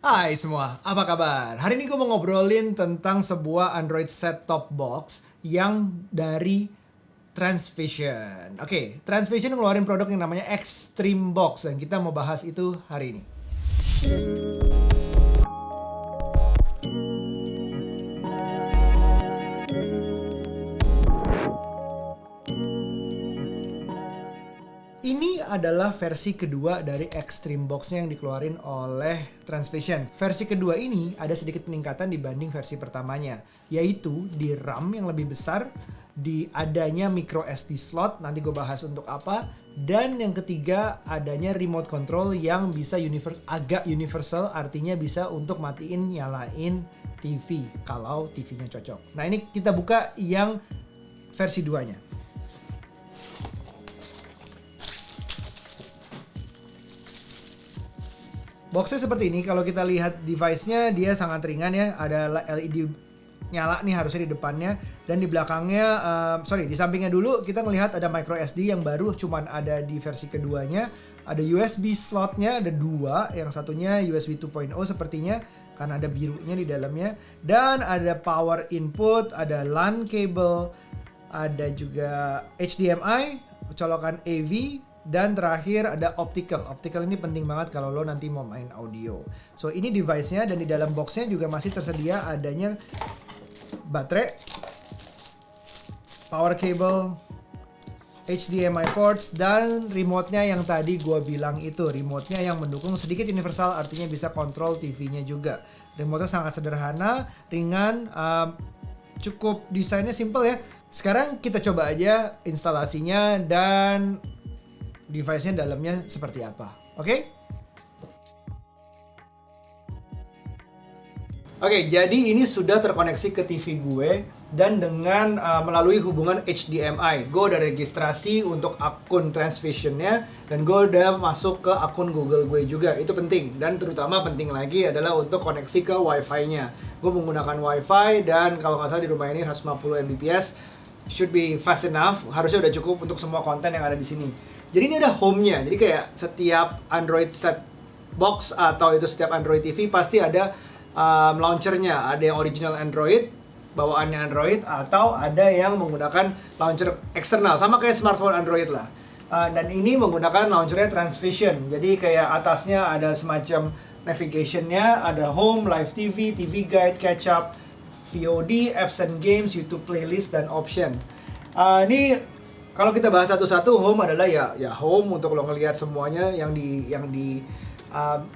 Hai semua, apa kabar? Hari ini gue mau ngobrolin tentang sebuah Android set-top box yang dari Transvision. Oke, Transvision ngeluarin produk yang namanya Extreme Box dan kita mau bahas itu hari ini. Ini adalah versi kedua dari Extreme Box-nya yang dikeluarin oleh Transvision. Versi kedua ini ada sedikit peningkatan dibanding versi pertamanya, yaitu di RAM yang lebih besar, di adanya micro SD slot, nanti gue bahas untuk apa, dan yang ketiga adanya remote control yang bisa agak universal, artinya bisa untuk matiin nyalain TV kalau TV-nya cocok. Nah ini kita buka yang versi 2-nya. Boxnya seperti ini, kalau kita lihat device-nya dia sangat ringan ya, ada LED nyala nih harusnya di depannya, dan di belakangnya, di sampingnya dulu kita ngelihat ada micro SD yang baru cuman ada di versi keduanya, ada USB slotnya, ada dua, yang satunya USB 2.0 sepertinya, karena ada birunya di dalamnya, dan ada power input, ada LAN cable, ada juga HDMI, colokan AV, dan terakhir ada optical. Optical ini penting banget kalau lo nanti mau main audio. So ini device-nya, dan di dalam box-nya juga masih tersedia adanya baterai, power cable, HDMI ports, dan remote-nya yang tadi gue bilang itu. Remote-nya yang mendukung sedikit universal, artinya bisa kontrol TV-nya juga. Remote-nya sangat sederhana, ringan, cukup desainnya simple ya. Sekarang kita coba aja instalasinya dan device-nya dalamnya seperti apa. Oke? Oke, jadi ini sudah terkoneksi ke TV gue dan dengan melalui hubungan HDMI. Gue udah registrasi untuk akun Transvision-nya dan gue udah masuk ke akun Google gue juga. Itu penting, dan terutama penting lagi adalah untuk koneksi ke Wi-Fi-nya. Gue menggunakan Wi-Fi dan kalau nggak salah di rumah ini 150 Mbps. Should be fast enough, harusnya udah cukup untuk semua konten yang ada di sini. Jadi ini ada home-nya, jadi kayak setiap Android set box atau itu setiap Android TV pasti ada launcher-nya. Ada yang original Android, bawaannya Android, atau ada yang menggunakan launcher eksternal, sama kayak smartphone Android lah. Dan ini menggunakan launchernya Transvision, jadi kayak atasnya ada semacam navigation-nya, ada home, live TV, TV guide, catch up, VOD, apps and games, YouTube playlist, dan option. Ini kalau kita bahas satu-satu, home adalah ya home untuk lo ngelihat semuanya yang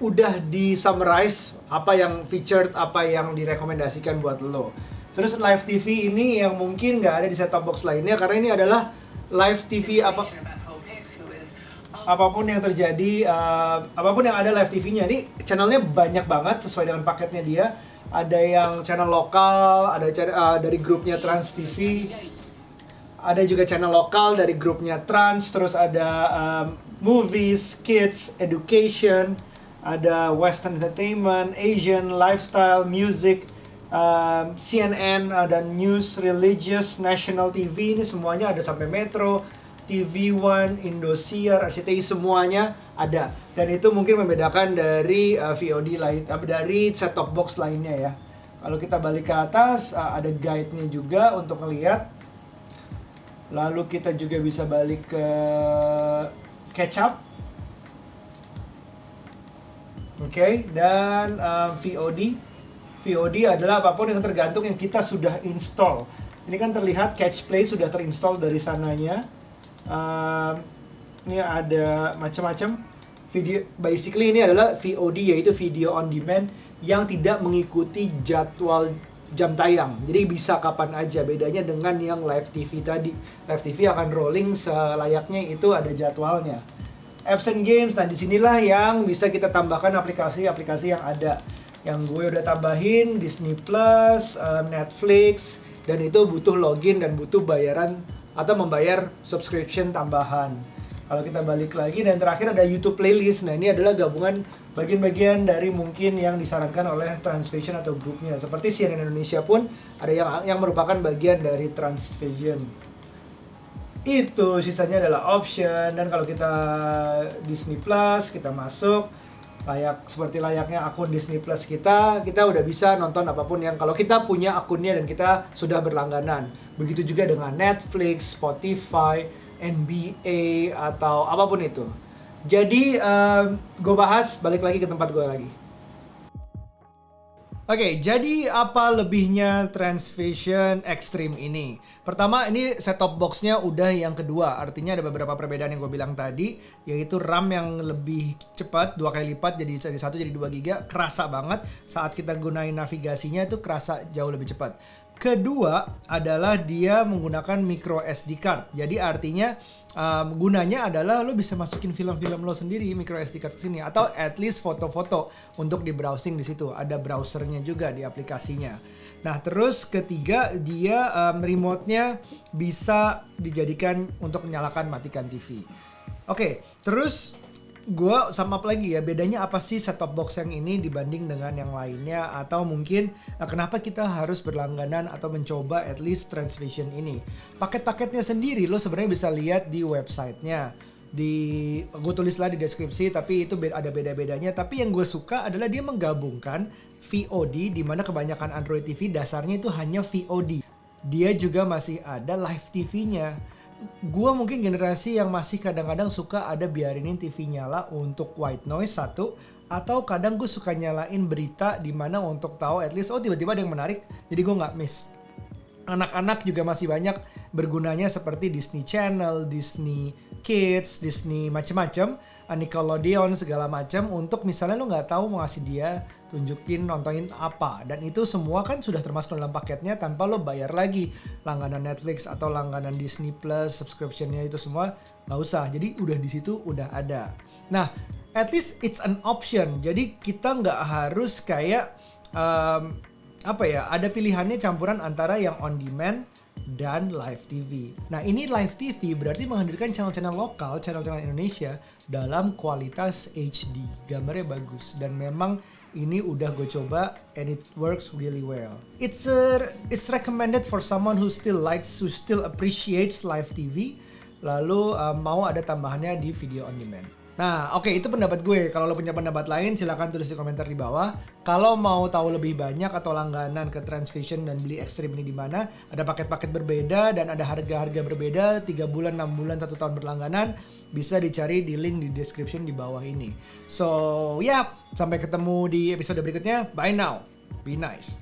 udah di summarize, apa yang featured, apa yang direkomendasikan buat lo. Terus live TV ini yang mungkin nggak ada di set-top box lainnya, karena ini adalah live TV apapun yang terjadi, apapun yang ada live TV-nya. Ini channelnya banyak banget sesuai dengan paketnya dia. Ada yang channel lokal, ada dari grupnya Trans TV, ada juga channel lokal dari grupnya Trans, terus ada movies, kids, education, ada Western entertainment, Asian, lifestyle, music, CNN, ada news, religious, national TV, ini semuanya ada sampai Metro, TV One, Indosiar, RCTI, semuanya ada. Dan itu mungkin membedakan dari VOD lain, dari set-top box lainnya ya. Kalau kita balik ke atas, ada guide-nya juga untuk ngelihat. Lalu kita juga bisa balik ke catch up. Oke, dan VOD. VOD adalah apapun yang tergantung yang kita sudah install. Ini kan terlihat Catch Play sudah terinstall dari sananya. Ini ada macam-macam video. Basically ini adalah VOD, yaitu video on demand yang tidak mengikuti jadwal jam tayang. Jadi bisa kapan aja. Bedanya dengan yang live TV tadi. Live TV akan rolling selayaknya, itu ada jadwalnya. Apps and games, nah disinilah yang bisa kita tambahkan aplikasi-aplikasi yang ada. Yang gue udah tambahin Disney Plus, Netflix, dan itu butuh login dan butuh bayaran atau membayar subscription tambahan. Kalau kita balik lagi, dan terakhir ada YouTube playlist. Nah ini adalah gabungan bagian-bagian dari mungkin yang disarankan oleh Transvision atau grupnya. Seperti CNN Indonesia pun ada yang merupakan bagian dari Transvision. Itu sisanya adalah option. Dan kalau kita Disney Plus, kita masuk, seperti layaknya akun Disney Plus kita udah bisa nonton apapun yang kalau kita punya akunnya dan kita sudah berlangganan. Begitu juga dengan Netflix, Spotify, NBA atau apapun itu. Jadi gue bahas balik lagi ke tempat gue lagi. Oke, jadi apa lebihnya Transvision Extreme ini? Pertama, ini set-top box-nya udah yang kedua. Artinya ada beberapa perbedaan yang gue bilang tadi, yaitu RAM yang lebih cepat, 2 kali lipat, jadi dari 1 jadi 2 GB. Kerasa banget saat kita gunain navigasinya itu kerasa jauh lebih cepat. Kedua adalah dia menggunakan micro SD card. Jadi artinya gunanya adalah lo bisa masukin film-film lo sendiri micro SD card ke sini atau at least foto-foto untuk di browsing di situ. Ada browsernya juga di aplikasinya. Nah, terus ketiga dia remote-nya bisa dijadikan untuk menyalakan matikan TV. Oke, terus gue sama apa lagi ya, bedanya apa sih set-top box yang ini dibanding dengan yang lainnya, atau mungkin kenapa kita harus berlangganan atau mencoba at least Transvision ini. Paket-paketnya sendiri lo sebenarnya bisa lihat di websitenya, gue tulislah di deskripsi, tapi itu ada beda-bedanya. Tapi yang gue suka adalah dia menggabungkan VOD, di mana kebanyakan Android TV dasarnya itu hanya VOD. Dia juga masih ada live TV-nya. Gua mungkin generasi yang masih kadang-kadang suka ada biarinin TV nyala untuk white noise satu, atau kadang gue suka nyalain berita di mana untuk tahu at least tiba-tiba ada yang menarik, jadi gue nggak miss. Anak-anak juga masih banyak bergunanya seperti Disney Channel, Disney Kids, Disney macem-macem, Nickelodeon segala macam, untuk misalnya lo nggak tahu mau ngasih dia tunjukin nontonin apa, dan itu semua kan sudah termasuk dalam paketnya tanpa lo bayar lagi. Langganan Netflix atau langganan Disney Plus subscriptionnya itu semua nggak usah, jadi udah di situ udah ada. Nah, at least it's an option, jadi kita nggak harus kayak ada pilihannya campuran antara yang on demand dan live TV. Nah, ini live TV berarti menghadirkan channel-channel lokal, channel-channel Indonesia dalam kualitas HD. Gambarnya bagus dan memang ini udah gue coba and it works really well. It's recommended for someone who still appreciates live TV, lalu mau ada tambahannya di video on demand. Nah, oke, itu pendapat gue. Kalau lo punya pendapat lain, silahkan tulis di komentar di bawah. Kalau mau tahu lebih banyak atau langganan ke Transvision dan beli Extreme ini di mana, ada paket-paket berbeda dan ada harga-harga berbeda, 3 bulan, 6 bulan, 1 tahun berlangganan, bisa dicari di link di description di bawah ini. So, sampai ketemu di episode berikutnya. Bye now. Be nice.